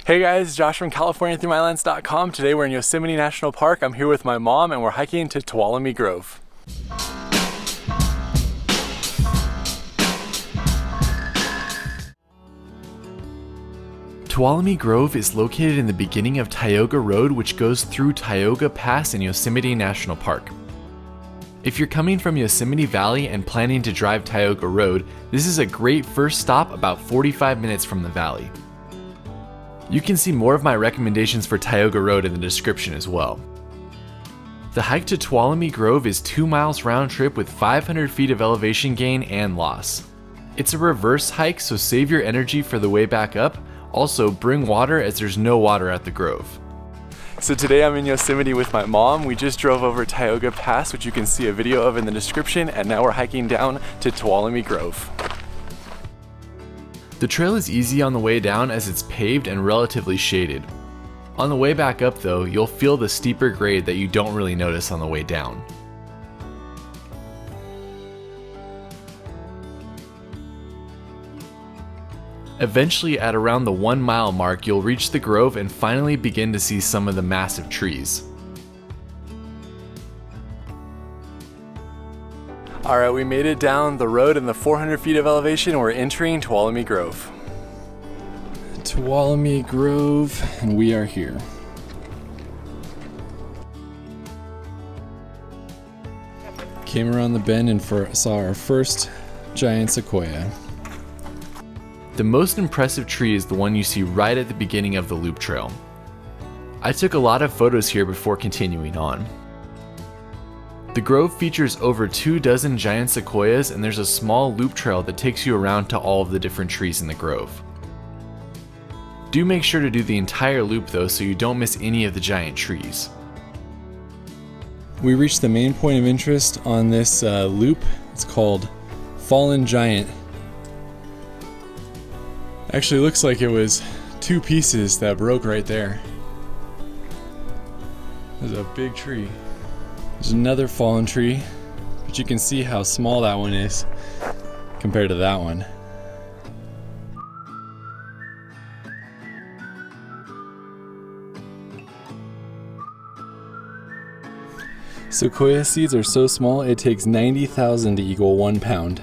Hey guys, Josh from CaliforniaThroughMyLens.com. Today we're in Yosemite National Park. I'm here with my mom and we're hiking to Tuolumne Grove. Tuolumne Grove is located in the beginning of Tioga Road, which goes through Tioga Pass in Yosemite National Park. If you're coming from Yosemite Valley and planning to drive Tioga Road, this is a great first stop about 45 minutes from the valley. You can see more of my recommendations for Tioga Road in the description as well. The hike to Tuolumne Grove is 2 miles round trip with 500 feet of elevation gain and loss. It's a reverse hike, so save your energy for the way back up. Also, bring water as there's no water at the grove. So today I'm in Yosemite with my mom. We just drove over Tioga Pass, which you can see a video of in the description, and now we're hiking down to Tuolumne Grove. The trail is easy on the way down as it's paved and relatively shaded. On the way back up though, you'll feel the steeper grade that you don't really notice on the way down. Eventually, at around the 1 mile mark, you'll reach the grove and finally begin to see some of the massive trees. Alright, we made it down the road in the 400 feet of elevation and we're entering Tuolumne Grove. Tuolumne Grove, and we are here. Came around the bend and saw our first giant sequoia. The most impressive tree is the one you see right at the beginning of the loop trail. I took a lot of photos here before continuing on. The grove features over 24 giant sequoias, and there's a small loop trail that takes you around to all of the different trees in the grove. Do make sure to do the entire loop though, so you don't miss any of the giant trees. We reached the main point of interest on this loop. It's called Fallen Giant. Actually looks like it was 2 pieces that broke right there. There's a big tree. There's another fallen tree, but you can see how small that one is compared to that one. Sequoia seeds are so small it takes 90,000 to equal 1 pound.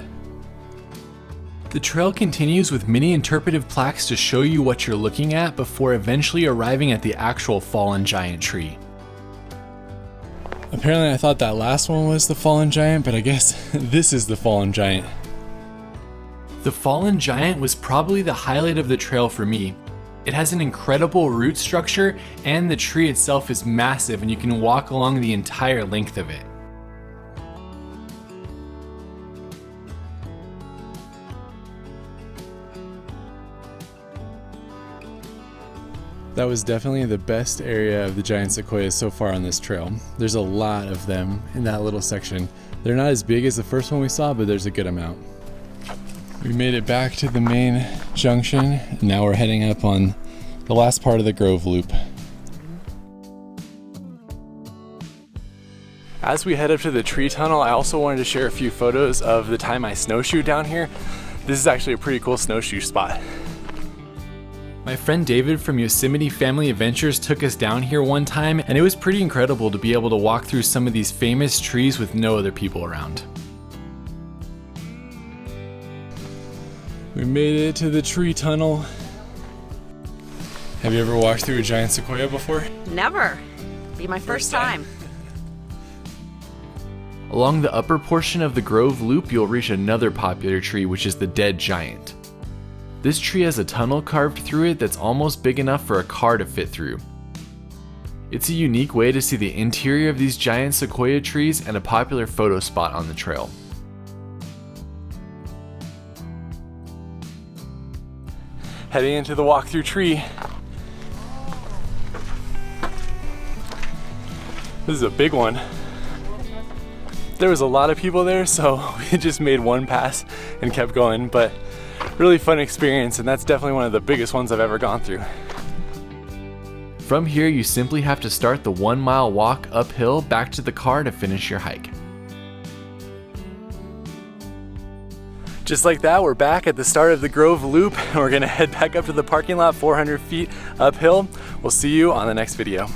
The trail continues with many interpretive plaques to show you what you're looking at before eventually arriving at the actual fallen giant tree. Apparently I thought that last one was the fallen giant, but I guess this is the fallen giant. The fallen giant was probably the highlight of the trail for me. It has an incredible root structure and the tree itself is massive and you can walk along the entire length of it. That was definitely the best area of the giant sequoias so far on this trail. There's a lot of them in that little section. They're not as big as the first one we saw, but there's a good amount. We made it back to the main junction, and now we're heading up on the last part of the Grove Loop. As we head up to the tree tunnel, I also wanted to share a few photos of the time I snowshoed down here. This is actually a pretty cool snowshoe spot. My friend David from Yosemite Family Adventures took us down here one time, and it was pretty incredible to be able to walk through some of these famous trees with no other people around. We made it to the tree tunnel. Have you ever walked through a giant sequoia before? Never. Be my first time. Along the upper portion of the Grove Loop, you'll reach another popular tree, which is the dead giant. This tree has a tunnel carved through it that's almost big enough for a car to fit through. It's a unique way to see the interior of these giant sequoia trees and a popular photo spot on the trail. Heading into the walk-through tree. This is a big one. There was a lot of people there, so we just made one pass and kept going, but really fun experience, and that's definitely one of the biggest ones I've ever gone through. From here, you simply have to start the 1 mile walk uphill back to the car to finish your hike. Just like that, we're back at the start of the Grove Loop, and we're gonna head back up to the parking lot 400 feet uphill. We'll see you on the next video.